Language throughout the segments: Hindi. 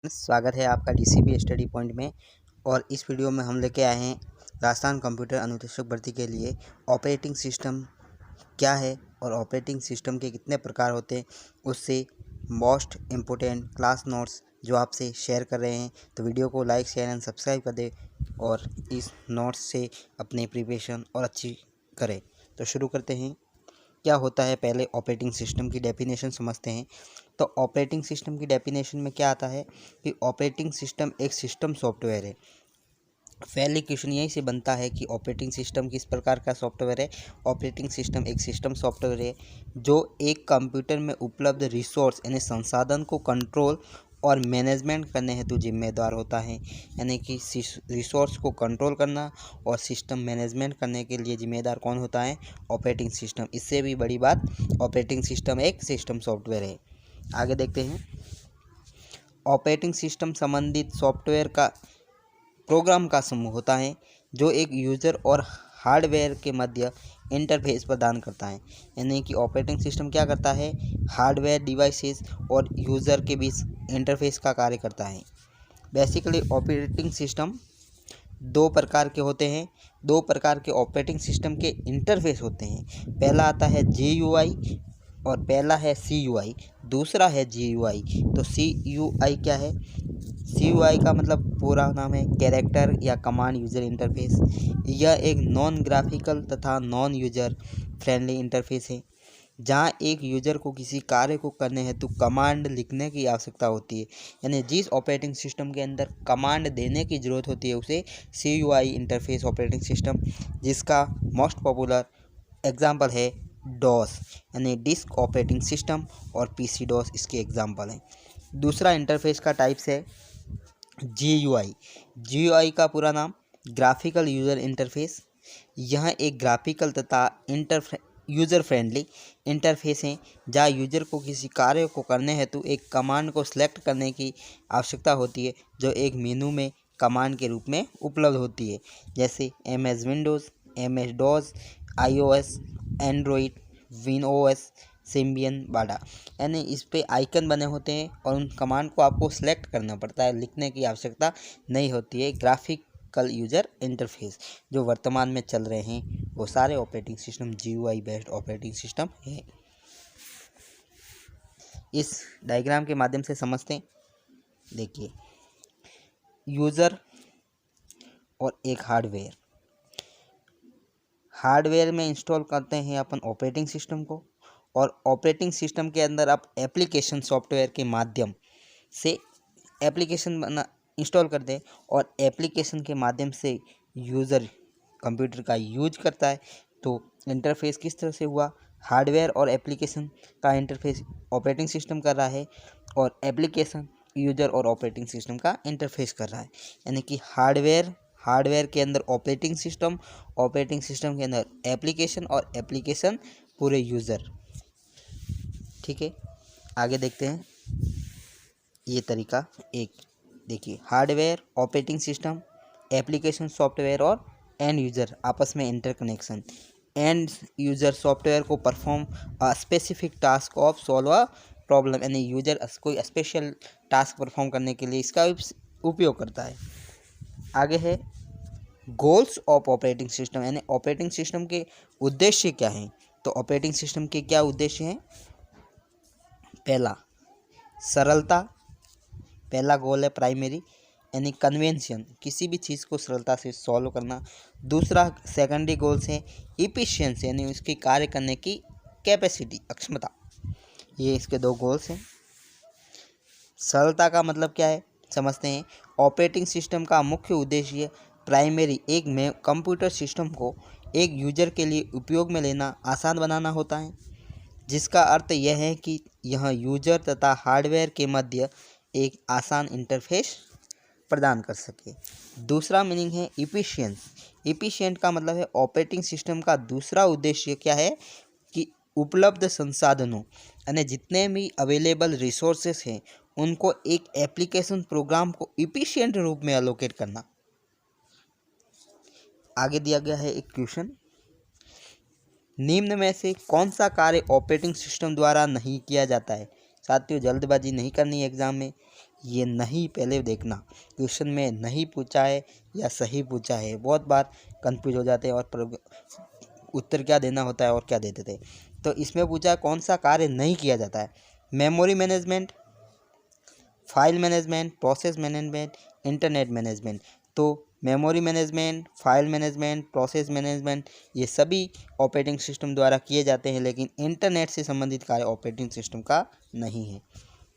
स्वागत है आपका डीसीपी स्टडी पॉइंट में। और इस वीडियो में हम लेके आए हैं राजस्थान कंप्यूटर अनुदेशक भर्ती के लिए ऑपरेटिंग सिस्टम क्या है और ऑपरेटिंग सिस्टम के कितने प्रकार होते हैं, उससे मोस्ट इम्पोर्टेंट क्लास नोट्स जो आपसे शेयर कर रहे हैं। तो वीडियो को लाइक शेयर एंड सब्सक्राइब कर दें और इस नोट्स से अपने प्रिपरेशन और अच्छी करें। तो शुरू करते हैं। क्या होता है, पहले ऑपरेटिंग सिस्टम की डेफिनेशन समझते हैं। तो ऑपरेटिंग सिस्टम की डेफिनेशन में क्या आता है कि ऑपरेटिंग सिस्टम एक सिस्टम सॉफ्टवेयर है। पहले क्वेश्चन यहीं से बनता है कि ऑपरेटिंग सिस्टम किस प्रकार का सॉफ्टवेयर है। ऑपरेटिंग सिस्टम एक सिस्टम सॉफ्टवेयर है जो एक कंप्यूटर में उपलब्ध रिसोर्स यानी संसाधन को कंट्रोल और मैनेजमेंट करने हेतु जिम्मेदार होता है। यानी कि रिसोर्स को कंट्रोल करना और सिस्टम मैनेजमेंट करने के लिए जिम्मेदार कौन होता है? Operating system. इससे भी बड़ी बात, ऑपरेटिंग सिस्टम एक सिस्टम सॉफ्टवेयर है। आगे देखते हैं। ऑपरेटिंग सिस्टम संबंधित सॉफ्टवेयर का प्रोग्राम का समूह होता है जो एक यूज़र और हार्डवेयर के मध्य इंटरफेस प्रदान करता है। यानी कि ऑपरेटिंग सिस्टम क्या करता है? हार्डवेयर डिवाइसेस और यूज़र के बीच इंटरफेस का कार्य करता है। बेसिकली ऑपरेटिंग सिस्टम दो प्रकार के होते हैं। दो प्रकार के ऑपरेटिंग सिस्टम के इंटरफेस होते हैं। पहला आता है GUI और पहला है CUI, दूसरा है GUI। तो CUI क्या है? CUI का मतलब पूरा नाम है कैरेक्टर या कमांड यूज़र इंटरफेस। यह एक नॉन ग्राफिकल तथा नॉन यूज़र फ्रेंडली इंटरफेस है जहाँ एक यूज़र को किसी कार्य को करने हेतु कमांड लिखने की आवश्यकता होती है। यानी जिस ऑपरेटिंग सिस्टम के अंदर कमांड देने की ज़रूरत होती है उसे CUI इंटरफेस ऑपरेटिंग सिस्टम, जिसका मोस्ट पॉपुलर एग्जांपल है डॉस यानी डिस्क ऑपरेटिंग सिस्टम, और PC डॉस इसके एग्जांपल हैं। दूसरा इंटरफेस का टाइप्स है GUI। GUI का पूरा नाम ग्राफिकल यूज़र इंटरफेस। यह एक ग्राफिकल तथा यूज़र फ्रेंडली इंटरफेस है जहाँ यूज़र को किसी कार्य को करने हेतु एक कमांड को सिलेक्ट करने की आवश्यकता होती है जो एक मेनू में कमांड के रूप में उपलब्ध होती है, जैसे MS Windows, MS DOS, iOS, Android, WinOS, Symbian, Bada. यानी इस पे आइकन बने होते हैं और उन कमांड को आपको सेलेक्ट करना पड़ता है, लिखने की आवश्यकता नहीं होती है। ग्राफिकल यूज़र इंटरफेस जो वर्तमान में चल रहे हैं वो सारे operating system GUI based operating system है। इस डायग्राम के माध्यम से समझते हैं। देखिए, यूज़र और एक हार्डवेयर में इंस्टॉल करते हैं अपन ऑपरेटिंग सिस्टम को, और ऑपरेटिंग सिस्टम के अंदर आप एप्लीकेशन सॉफ्टवेयर के माध्यम से एप्लीकेशन इंस्टॉल करते हैं और एप्लीकेशन के माध्यम से यूज़र कंप्यूटर का यूज करता है। तो इंटरफेस किस तरह से हुआ? हार्डवेयर और एप्लीकेशन का इंटरफेस ऑपरेटिंग सिस्टम कर रहा है और एप्लीकेशन यूज़र और ऑपरेटिंग सिस्टम का इंटरफेस कर रहा है। यानी कि हार्डवेयर के अंदर ऑपरेटिंग सिस्टम के अंदर एप्लीकेशन और एप्लीकेशन पूरे यूज़र। ठीक है, आगे देखते हैं। ये तरीका एक देखिए, hardware, operating system, application software और एंड यूज़र आपस में इंटरकनेक्शन। एंड यूज़र सॉफ्टवेयर को perform a specific task of solve a problem, यानी यूज़र कोई स्पेशल टास्क परफॉर्म करने के लिए इसका उपयोग करता है। आगे है गोल्स ऑफ ऑपरेटिंग सिस्टम, यानी ऑपरेटिंग सिस्टम के उद्देश्य क्या हैं। तो ऑपरेटिंग सिस्टम के क्या उद्देश्य हैं? पहला, सरलता। पहला गोल है प्राइमरी, यानी कन्वेंशन, किसी भी चीज़ को सरलता से सॉल्व करना। दूसरा सेकेंडरी गोल्स है इफिशिएंसी, यानी उसकी कार्य करने की कैपेसिटी, क्षमता। ये इसके दो गोल्स हैं। सरलता का मतलब क्या है समझते हैं। ऑपरेटिंग सिस्टम का मुख्य उद्देश्य प्राइमरी एक में कंप्यूटर सिस्टम को एक यूजर के लिए उपयोग में लेना आसान बनाना होता है, जिसका अर्थ यह है कि यह यूजर तथा हार्डवेयर के मध्य एक आसान इंटरफेस प्रदान कर सके। दूसरा मीनिंग है इफिशिएंट का मतलब है ऑपरेटिंग सिस्टम का दूसरा उद्देश्य क्या है कि उपलब्ध संसाधनों, यानी जितने भी अवेलेबल रिसोर्सेस हैं उनको एक एप्लीकेशन प्रोग्राम को इफिशिएंट रूप में एलोकेट करना। आगे दिया गया है एक क्वेश्चन, निम्न में से कौन सा कार्य ऑपरेटिंग सिस्टम द्वारा नहीं किया जाता है। साथियों, जल्दबाजी नहीं करनी है एग्जाम में। ये नहीं पहले देखना, क्वेश्चन में नहीं पूछा है या सही पूछा है। बहुत बार कंफ्यूज हो जाते हैं और उत्तर क्या देना होता है और क्या देते थे। तो इसमें पूछा कौन सा कार्य नहीं किया जाता है, memory management, file management, process management, internet management. तो memory management, file management, process management ये सभी ऑपरेटिंग सिस्टम द्वारा किए जाते हैं, लेकिन इंटरनेट से संबंधित कार्य ऑपरेटिंग सिस्टम का नहीं है।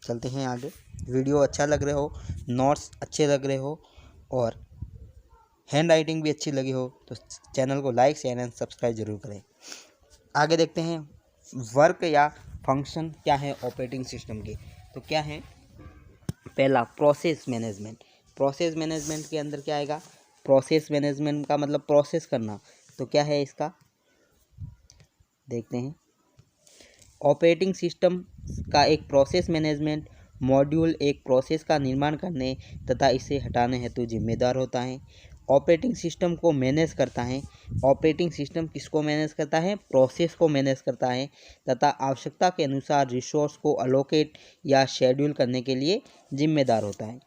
चलते हैं आगे। वीडियो अच्छा लग रहे हो, नोट्स अच्छे लग रहे हो और हैंड राइटिंग भी अच्छी लगी हो तो चैनल को लाइक शेयर एंड सब्सक्राइब जरूर करें। आगे देखते हैं वर्क या फंक्शन क्या है ऑपरेटिंग सिस्टम के। तो क्या है, पहला प्रोसेस मैनेजमेंट। प्रोसेस मैनेजमेंट के अंदर क्या आएगा, प्रोसेस मैनेजमेंट का मतलब प्रोसेस करना। तो क्या है इसका, देखते हैं। ऑपरेटिंग सिस्टम का एक प्रोसेस मैनेजमेंट मॉड्यूल एक प्रोसेस का निर्माण करने तथा इसे हटाने हेतु जिम्मेदार होता है। ऑपरेटिंग सिस्टम को मैनेज करता है। ऑपरेटिंग सिस्टम किसको मैनेज करता है, प्रोसेस को मैनेज करता है तथा आवश्यकता के अनुसार रिसोर्स को अलोकेट या शेड्यूल करने के लिए जिम्मेदार होता है।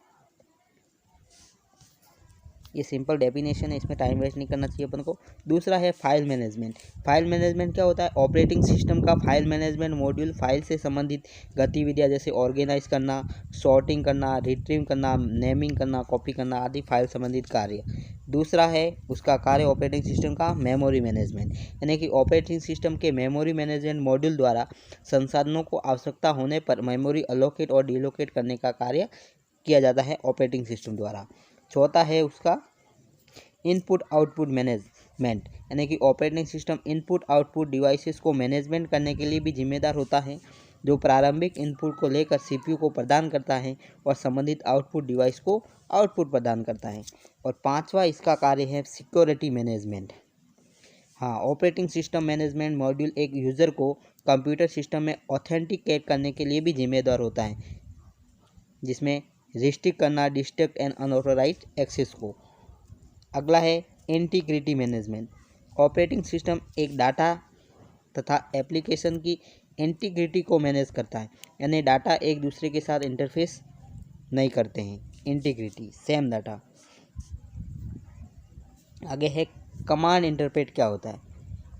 ये सिंपल डेफिनेशन है, इसमें टाइम वेस्ट नहीं करना चाहिए अपन को। दूसरा है फाइल मैनेजमेंट। फाइल मैनेजमेंट क्या होता है, ऑपरेटिंग सिस्टम का फाइल मैनेजमेंट मॉड्यूल फाइल से संबंधित गतिविधियां जैसे ऑर्गेनाइज करना, सॉर्टिंग करना, रिट्रीव करना, नेमिंग करना, कॉपी करना आदि फाइल संबंधित कार्य। दूसरा है उसका कार्य ऑपरेटिंग सिस्टम का मेमोरी मैनेजमेंट, यानी कि ऑपरेटिंग सिस्टम के मेमोरी मैनेजमेंट मॉड्यूल द्वारा संसाधनों को आवश्यकता होने पर मेमोरी अलोकेट और डिलोकेट करने का कार्य किया जाता है ऑपरेटिंग सिस्टम द्वारा। चौथा है उसका इनपुट आउटपुट मैनेजमेंट, यानी कि operating system input output devices को मैनेजमेंट करने के लिए भी जिम्मेदार होता है, जो प्रारंभिक इनपुट को लेकर सीपीयू को प्रदान करता है और संबंधित आउटपुट डिवाइस को आउटपुट प्रदान करता है। और पांचवा इसका कार्य है सिक्योरिटी मैनेजमेंट। हाँ, ऑपरेटिंग सिस्टम मैनेजमेंट मॉड्यूल एक यूज़र को कंप्यूटर सिस्टम में ऑथेंटिकेट करने के लिए भी जिम्मेदार होता है, जिसमें रिस्ट्रिक्ट करना डिस्ट्रक्ट एंड अनऑथोराइज्ड एक्सेस को। अगला है इंटीग्रिटी मैनेजमेंट। ऑपरेटिंग सिस्टम एक डाटा तथा एप्लीकेशन की इंटीग्रिटी को मैनेज करता है, यानी डाटा एक दूसरे के साथ इंटरफेस नहीं करते हैं, इंटीग्रिटी सेम डाटा। आगे है कमांड इंटरप्रेट। क्या होता है,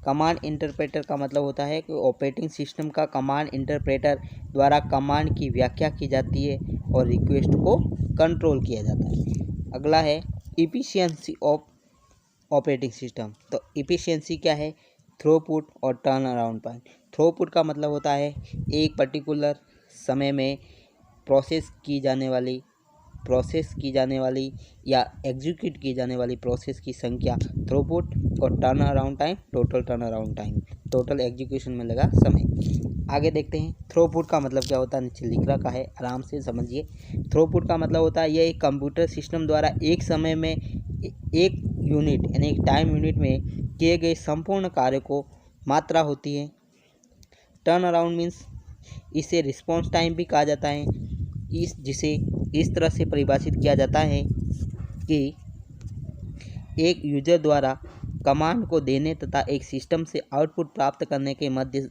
कमांड इंटरप्रेटर का मतलब होता है कि ऑपरेटिंग सिस्टम का कमांड इंटरप्रेटर द्वारा कमांड की व्याख्या की जाती है और रिक्वेस्ट को कंट्रोल किया जाता है। अगला है इफिशियंसी ऑफ ऑपरेटिंग सिस्टम। तो इफिशियंसी क्या है, थ्रूपुट और टर्न अराउंड टाइम। थ्रूपुट का मतलब होता है एक पर्टिकुलर समय में प्रोसेस की जाने वाली या एग्जीक्यूट की जाने वाली प्रोसेस की संख्या थ्रूपुट, और turn around time total turn around time, total execution में लगा समय। आगे देखते हैं थ्रूपुट का मतलब क्या होता है, नीचे लिख रखा है आराम से समझिए। थ्रूपुट का मतलब होता है यह एक कंप्यूटर सिस्टम द्वारा एक समय में एक यूनिट यानी एक टाइम यूनिट में किए गए संपूर्ण कार्य को मात्रा होती है। टर्न अराउंड मीन्स इसे रिस्पॉन्स टाइम भी कहा जाता है, जिसे इस तरह से परिभाषित किया जाता है कि एक यूजर द्वारा कमांड को देने तथा एक सिस्टम से आउटपुट प्राप्त करने के मध्य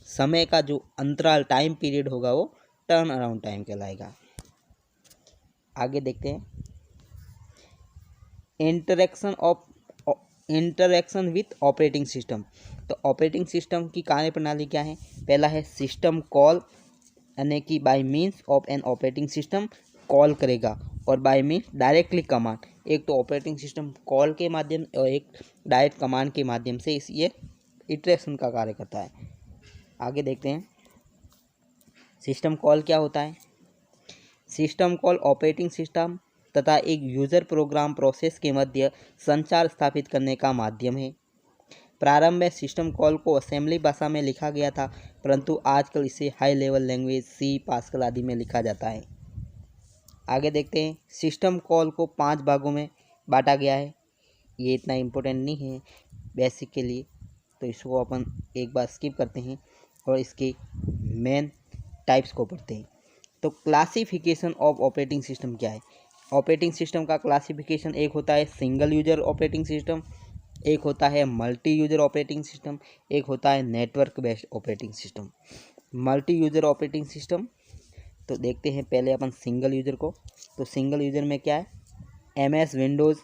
समय का जो अंतराल टाइम पीरियड होगा वो टर्न अराउंड टाइम कहलाएगा। आगे देखते हैं इंटरेक्शन विथ ऑपरेटिंग सिस्टम। तो ऑपरेटिंग सिस्टम की कार्यप्रणाली क्या है, पहला है सिस्टम कॉल, यानी कि bye means of an operating system call करेगा, और बाय मीन्स डायरेक्टली कमांड। एक तो ऑपरेटिंग सिस्टम कॉल के माध्यम और एक डायरेक्ट कमांड के माध्यम से ये इंटरेक्शन का कार्य करता है। आगे देखते हैं सिस्टम कॉल क्या होता है। सिस्टम कॉल ऑपरेटिंग सिस्टम तथा एक यूज़र प्रोग्राम प्रोसेस के मध्य संचार स्थापित करने का माध्यम है। प्रारंभ में सिस्टम कॉल को असेंबली भाषा में लिखा गया था, परंतु आजकल इसे high level language C, Pascal आदि में लिखा जाता है। आगे देखते हैं सिस्टम कॉल को 5 भागों में बांटा गया है। ये इतना इम्पोर्टेंट नहीं है बेसिक के लिए, तो इसको अपन एक बार स्किप करते हैं और इसके मेन टाइप्स को पढ़ते हैं। तो क्लासिफिकेशन ऑफ ऑपरेटिंग सिस्टम क्या है। ऑपरेटिंग सिस्टम का क्लासिफिकेशन एक होता है सिंगल यूजर ऑपरेटिंग सिस्टम, एक होता है मल्टी यूजर ऑपरेटिंग सिस्टम, एक होता है network based operating system. Multi user operating system तो देखते हैं पहले अपन सिंगल यूज़र को। तो सिंगल यूज़र में क्या है, MS Windows,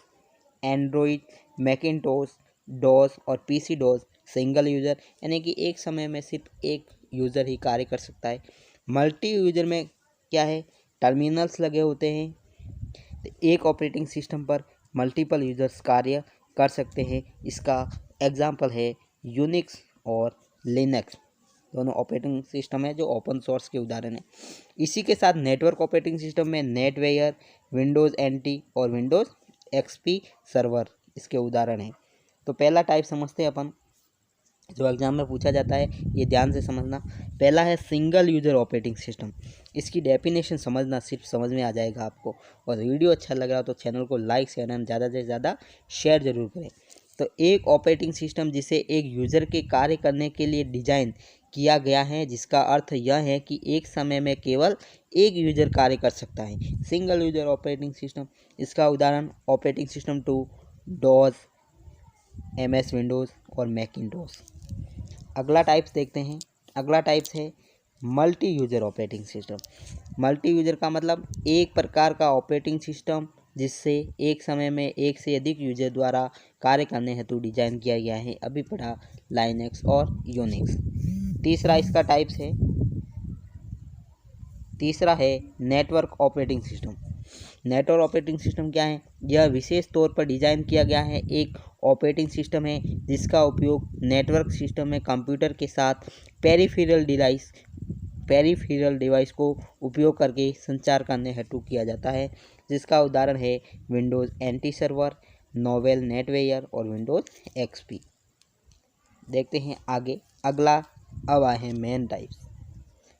Android, Macintosh, DOS और PC डॉस सिंगल यूज़र, यानी कि एक समय में सिर्फ एक यूज़र ही कार्य कर सकता है। मल्टी यूज़र में क्या है, टर्मिनल्स लगे होते हैं, तो एक ऑपरेटिंग सिस्टम पर मल्टीपल यूज़र्स कार्य कर सकते हैं। इसका एग्जाम्पल है यूनिक्स और लिनक्स, दोनों ऑपरेटिंग सिस्टम है जो ओपन सोर्स के उदाहरण है। इसी के साथ नेटवर्क ऑपरेटिंग सिस्टम में नेटवेयर, विंडोज़ NT और विंडोज़ XP सर्वर इसके उदाहरण हैं। तो पहला टाइप समझते हैं अपन, जो एग्जाम में पूछा जाता है, ये ध्यान से समझना। पहला है सिंगल यूज़र ऑपरेटिंग सिस्टम। इसकी डेफिनेशन समझना, सिर्फ समझ में आ जाएगा आपको। और वीडियो अच्छा लग रहा हो तो चैनल को लाइक शेयर एंड ज़्यादा से ज़्यादा शेयर जरूर करें। तो एक ऑपरेटिंग सिस्टम जिसे एक यूज़र के कार्य करने के लिए डिजाइन किया गया है, जिसका अर्थ यह है कि एक समय में केवल एक यूज़र कार्य कर सकता है, सिंगल यूज़र ऑपरेटिंग सिस्टम। इसका उदाहरण operating system 2, DOS, MS Windows और मैकिंटोश। अगला टाइप्स देखते हैं। अगला टाइप्स है multi user operating system. Multi user का मतलब एक प्रकार का ऑपरेटिंग सिस्टम जिससे एक समय में एक से अधिक यूजर द्वारा कार्य करने हेतु डिजाइन किया गया है। अभी पढ़ा लाइनक्स और यूनिक्स। तीसरा है network operating system. Network operating system क्या है, यह विशेष तौर पर डिजाइन किया गया है एक ऑपरेटिंग सिस्टम है जिसका उपयोग नेटवर्क सिस्टम में कंप्यूटर के साथ पेरिफेरल डिवाइस को उपयोग करके संचार करने हेतु किया जाता है, जिसका उदाहरण है Windows NT server, Novell NetWare और विंडोज़ XP। देखते हैं आगे। अगला अब आए हैं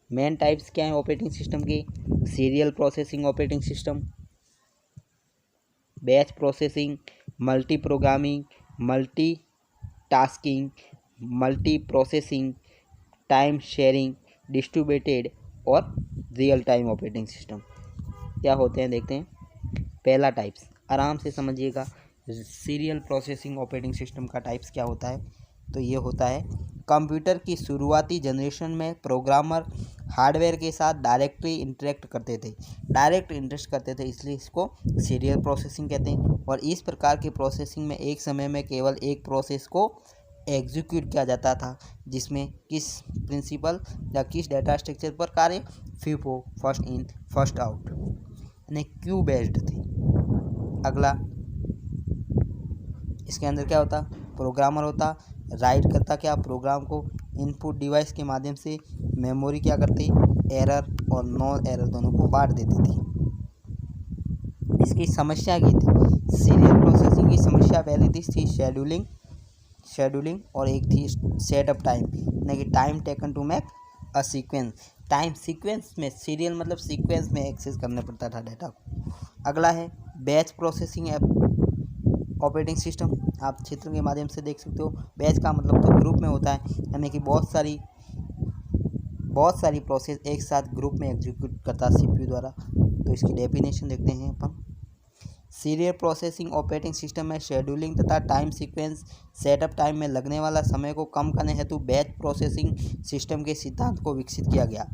मेन टाइप्स क्या है ऑपरेटिंग सिस्टम के, serial processing operating system, batch processing, multi programming, multi tasking, multi processing, time sharing, distributed और रियल टाइम ऑपरेटिंग सिस्टम क्या होते हैं देखते हैं। पहला टाइप्स आराम से समझिएगा, सीरियल प्रोसेसिंग ऑपरेटिंग सिस्टम का टाइप्स क्या होता है, तो ये होता है कंप्यूटर की शुरुआती जनरेशन में प्रोग्रामर हार्डवेयर के साथ डायरेक्ट इंटरेक्ट करते थे, इसलिए इसको सीरियल प्रोसेसिंग कहते हैं। और इस प्रकार की प्रोसेसिंग में एक समय में केवल एक प्रोसेस को एग्जीक्यूट किया जाता था, जिसमें किस प्रिंसिपल या किस डेटा स्ट्रक्चर पर कार्य, FIFO first in first out यानी क्यू बेस्ड थे। अगला इसके अंदर क्या होता, प्रोग्रामर होता, राइट करता क्या, प्रोग्राम को इनपुट डिवाइस के माध्यम से मेमोरी क्या करती, एरर और नॉन एरर दोनों को बांट देती थी। इसकी समस्या की थी, सीरियल प्रोसेसिंग की समस्या पहली थी शेड्यूलिंग और एक थी सेटअप टाइम, यानी कि time taken to make a sequence. Time sequence में सीरियल मतलब सीक्वेंस में एक्सेस करना पड़ता था डाटा को। अगला है बैच प्रोसेसिंग ऑपरेटिंग सिस्टम, आप चित्र के माध्यम से देख सकते हो। बैच का मतलब तो ग्रुप में होता है, यानी कि बहुत सारी प्रोसेस एक साथ ग्रुप में एग्जीक्यूट करता CPU द्वारा। तो इसकी डेफिनेशन देखते हैं अपन। सीरियल प्रोसेसिंग ऑपरेटिंग सिस्टम में शेड्यूलिंग तथा टाइम सीक्वेंस सेटअप टाइम में लगने वाला समय को कम करने हेतु बैच प्रोसेसिंग सिस्टम के सिद्धांत को विकसित किया गया।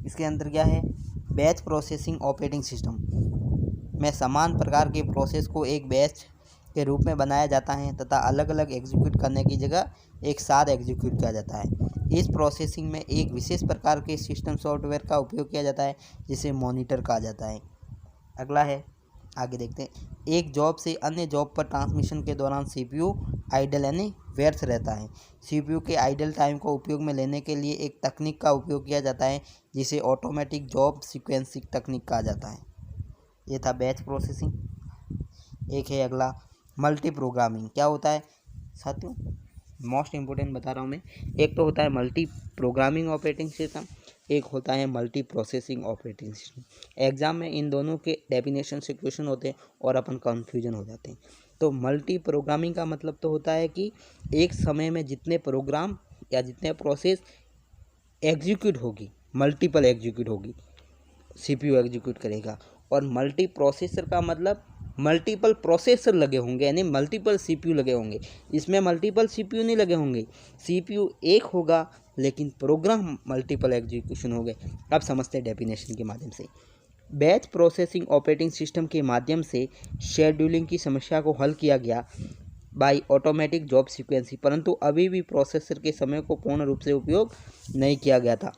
इसके अंदर क्या है, बैच प्रोसेसिंग ऑपरेटिंग सिस्टम में समान प्रकार के प्रोसेस को एक बैच के रूप में बनाया जाता है तथा अलग अलग एग्जीक्यूट करने की जगह एक साथ एग्जीक्यूट किया जाता है। इस प्रोसेसिंग में एक विशेष प्रकार के सिस्टम सॉफ्टवेयर का उपयोग किया जाता है जिसे मॉनिटर कहा जाता है। अगला है, आगे देखते हैं, एक जॉब से अन्य जॉब पर ट्रांसमिशन के दौरान CPU आइडल यानी व्यर्थ रहता है। CPU के आइडल टाइम को उपयोग में लेने के लिए एक तकनीक का उपयोग किया जाता है जिसे ऑटोमेटिक जॉब सीक्वेंसिंग तकनीक कहा जाता है। ये था बैच प्रोसेसिंग। एक है अगला मल्टी प्रोग्रामिंग। क्या होता है साथियों, मोस्ट इम्पोर्टेंट बता रहा हूँ मैं। एक तो होता है मल्टी प्रोग्रामिंग ऑपरेटिंग सिस्टम, एक होता है multi processing operating system. Exam में इन दोनों के डेफिनेशन से क्वेश्चन होते हैं और अपन कन्फ्यूजन हो जाते हैं। तो मल्टी प्रोग्रामिंग का मतलब तो होता है कि एक समय में जितने प्रोग्राम या जितने प्रोसेस एग्जीक्यूट होगी, मल्टीपल एग्जीक्यूट होगी, CPU एग्जीक्यूट करेगा। और मल्टी प्रोसेसर का मतलब मल्टीपल प्रोसेसर लगे होंगे, यानी मल्टीपल सीपीयू लगे होंगे। इसमें मल्टीपल सीपीयू नहीं लगे होंगे, सीपीयू एक होगा लेकिन प्रोग्राम मल्टीपल एग्जीक्यूशन हो गए। अब समझते हैं डेफिनेशन के माध्यम से। बैच प्रोसेसिंग ऑपरेटिंग सिस्टम के माध्यम से शेड्यूलिंग की समस्या को हल किया गया बाय ऑटोमेटिक जॉब सीक्वेंसी, परंतु अभी भी प्रोसेसर के समय को पूर्ण रूप से उपयोग नहीं किया गया था।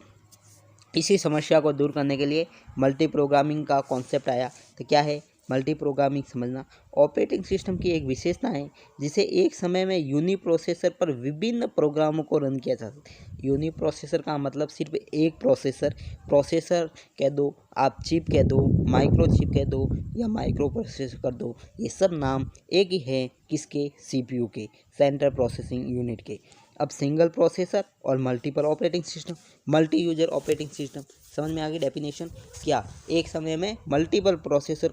इसी समस्या को दूर करने के लिए मल्टी प्रोग्रामिंग का कॉन्सेप्ट आया। तो क्या है मल्टी प्रोग्रामिंग? समझना, ऑपरेटिंग सिस्टम की एक विशेषता है जिसे एक समय में यूनि प्रोसेसर पर विभिन्न प्रोग्रामों को रन किया जा सकता है। यूनि प्रोसेसर का मतलब सिर्फ एक प्रोसेसर कह दो, आप चिप कह दो, माइक्रो चिप कह दो या माइक्रो प्रोसेसर कर दो, ये सब नाम एक ही है किसके? सीपीयू के, सेंट्रल प्रोसेसिंग यूनिट के। अब सिंगल प्रोसेसर और multiple operating system, multi user operating system, समझ में आ गई डेफिनेशन? क्या एक समय में मल्टीपल प्रोसेस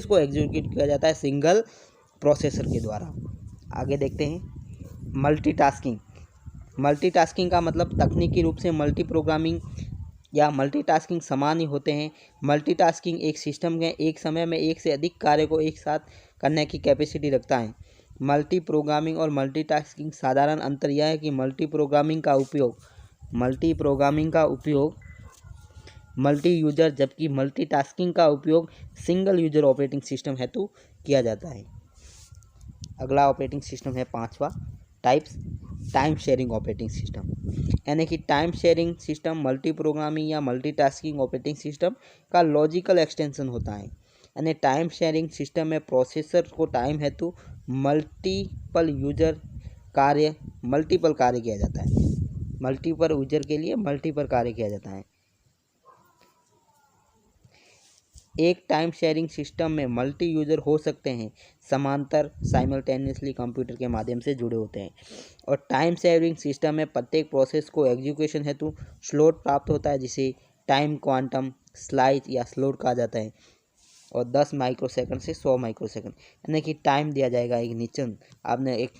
को एग्जीक्यूट किया जाता है सिंगल प्रोसेसर के द्वारा। आगे देखते हैं मल्टीटास्किंग। मल्टीटास्किंग का मतलब तकनीकी रूप से मल्टी प्रोग्रामिंग या मल्टीटास्किंग समान ही होते हैं। मल्टीटास्किंग एक सिस्टम में एक समय में एक से अधिक कार्य को एक साथ करने की कैपेसिटी रखता है। मल्टी प्रोग्रामिंग और मल्टीटास्किंग साधारण अंतर यह है कि मल्टी प्रोग्रामिंग का उपयोग मल्टी यूजर, जबकि मल्टीटास्किंग का उपयोग सिंगल यूजर ऑपरेटिंग सिस्टम हेतु किया जाता है। अगला ऑपरेटिंग सिस्टम है पांचवा types, time sharing operating system, यानी कि time sharing system multi programming या मल्टीटास्किंग ऑपरेटिंग सिस्टम का लॉजिकल एक्सटेंशन होता है। यानी टाइम शेयरिंग सिस्टम में प्रोसेसर को टाइम हेतु मल्टीपल कार्य किया जाता है। मल्टीपल यूजर के लिए मल्टीपल कार्य किया जाता है। एक टाइम शेयरिंग सिस्टम में मल्टी यूजर हो सकते हैं, समांतर साइमल्टेनियसली कंप्यूटर के माध्यम से जुड़े होते हैं। और टाइम शेयरिंग सिस्टम में प्रत्येक प्रोसेस को एग्जीक्यूशन हेतु स्लॉट प्राप्त होता है, जिसे टाइम क्वांटम स्लाइस या स्लॉट कहा जाता है। और 10 माइक्रोसेकंड से 100 माइक्रोसेकंड, यानी कि टाइम दिया जाएगा एक निश्चित। आपने एक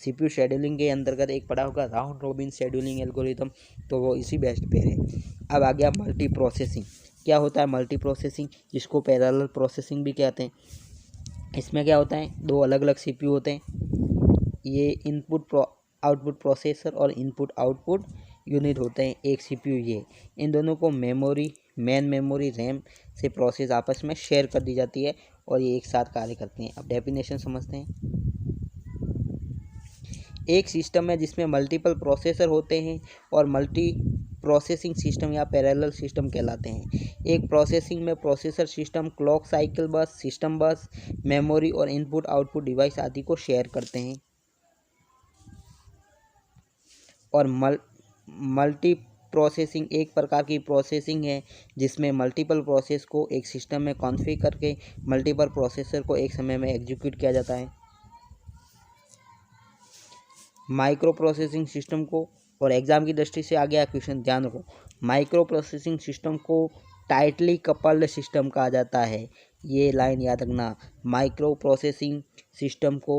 सीपीयू शेड्यूलिंग के अंतर्गत एक पढ़ा होगा राउंड रोबिन शेड्यूलिंग एल्गोरिथम, तो वो इसी बेस्ट पे है। अब आ गया मल्टी प्रोसेसिंग। क्या होता है मल्टी प्रोसेसिंग? जिसको पैरेलल प्रोसेसिंग भी कहते हैं। इसमें क्या होता है, दो अलग अलग सीपीयू होते हैं। ये इनपुट आउटपुट प्रोसेसर और इनपुट आउटपुट यूनिट होते हैं एक सीपीयू। ये इन दोनों को मेन मेमोरी रैम से प्रोसेस आपस में शेयर कर दी जाती है और ये एक साथ कार्य करते हैं। अब डेफिनेशन समझते हैं। एक सिस्टम है जिसमें मल्टीपल प्रोसेसर होते हैं और मल्टी प्रोसेसिंग सिस्टम या पैरेलल सिस्टम कहलाते हैं। एक प्रोसेसिंग में प्रोसेसर सिस्टम क्लॉक साइकिल बस, सिस्टम बस, मेमोरी और इनपुट आउटपुट डिवाइस आदि को शेयर करते हैं। और मल्टी प्रोसेसिंग एक प्रकार की प्रोसेसिंग है जिसमें मल्टीपल प्रोसेस को एक सिस्टम में कॉन्फ़िगर करके मल्टीपल प्रोसेसर को एक समय में एग्जीक्यूट किया जाता है। माइक्रो प्रोसेसिंग सिस्टम को, और एग्जाम की दृष्टि से आ गया क्वेश्चन, ध्यान रखो, माइक्रो प्रोसेसिंग सिस्टम को टाइटली कपल्ड सिस्टम कहा जाता है। ये लाइन याद रखना, माइक्रो प्रोसेसिंग सिस्टम को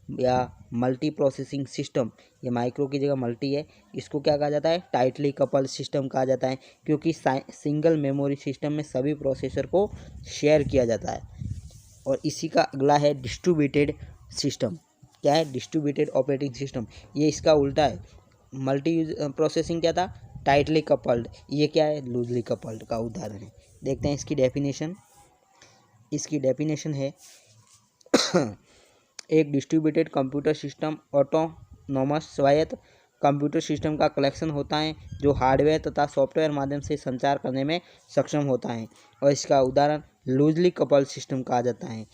या मल्टी प्रोसेसिंग सिस्टम, ये माइक्रो की जगह मल्टी है, इसको क्या कहा जाता है? टाइटली कपल्ड सिस्टम कहा जाता है, क्योंकि सिंगल मेमोरी सिस्टम में सभी प्रोसेसर को शेयर किया जाता है। और इसी का अगला है डिस्ट्रीब्यूटेड सिस्टम। क्या है? Distributed operating system. ये इसका उल्टा है। मल्टी प्रोसेसिंग क्या था? Tightly coupled. ये क्या है? लूजली कपल्ड का उदाहरण है। देखते हैं इसकी डेफिनेशन। इसकी डेफिनेशन है एक डिस्ट्रीब्यूटेड कंप्यूटर सिस्टम ऑटोनोमस स्वायत्त कंप्यूटर सिस्टम का कलेक्शन होता है जो हार्डवेयर तथा सॉफ्टवेयर माध्यम से संचार करने में सक्षम होता है। और इसका उदाहरण लूजली कपल्ड सिस्टम कहा जाता है,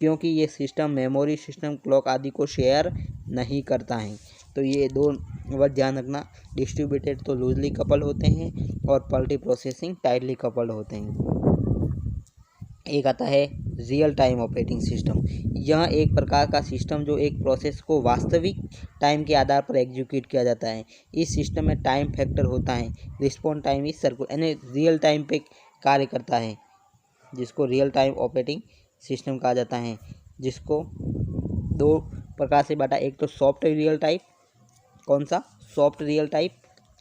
क्योंकि ये सिस्टम मेमोरी सिस्टम क्लॉक आदि को शेयर नहीं करता है। तो ये दो वर्ड ध्यान रखना, डिस्ट्रीब्यूटेड तो लूजली कपल्ड होते हैं और मल्टी प्रोसेसिंग टाइटली कपल्ड होते हैं। एक आता है रियल टाइम ऑपरेटिंग सिस्टम। यह एक प्रकार का सिस्टम जो एक प्रोसेस को वास्तविक टाइम के आधार पर एग्जीक्यूट किया जाता है। इस सिस्टम में टाइम फैक्टर होता है, रिस्पॉन्स टाइम इज सर्कुलर, यानी रियल टाइम पे कार्य करता है, जिसको रियल टाइम ऑपरेटिंग सिस्टम कहा जाता है। जिसको दो प्रकार से बांटा, एक तो सॉफ्ट रियल टाइप, कौन सा? सॉफ्ट रियल टाइप,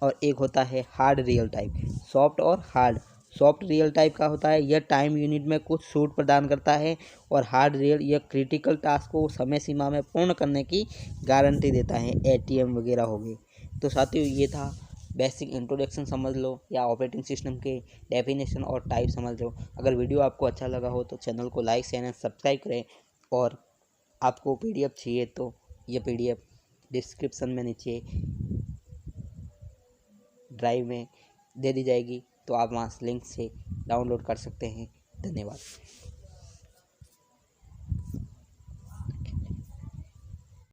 और एक होता है हार्ड रियल टाइप। सॉफ्ट और हार्ड। सॉफ्ट रियल टाइप का होता है, यह टाइम यूनिट में कुछ छूट प्रदान करता है। और हार्ड रियल यह क्रिटिकल टास्क को समय सीमा में पूर्ण करने की गारंटी देता है, एटीएम वगैरह हो गए। तो साथियों ये था बेसिक इंट्रोडक्शन, समझ लो, या ऑपरेटिंग सिस्टम के डेफिनेशन और टाइप समझ लो। अगर वीडियो आपको अच्छा लगा हो तो चैनल को लाइक शेयर एंड सब्सक्राइब करें। और आपको पीडीएफ चाहिए तो ये पीडीएफ डिस्क्रिप्शन में नीचे ड्राइव में दे दी जाएगी, तो आप वहाँ लिंक से डाउनलोड कर सकते हैं। धन्यवाद।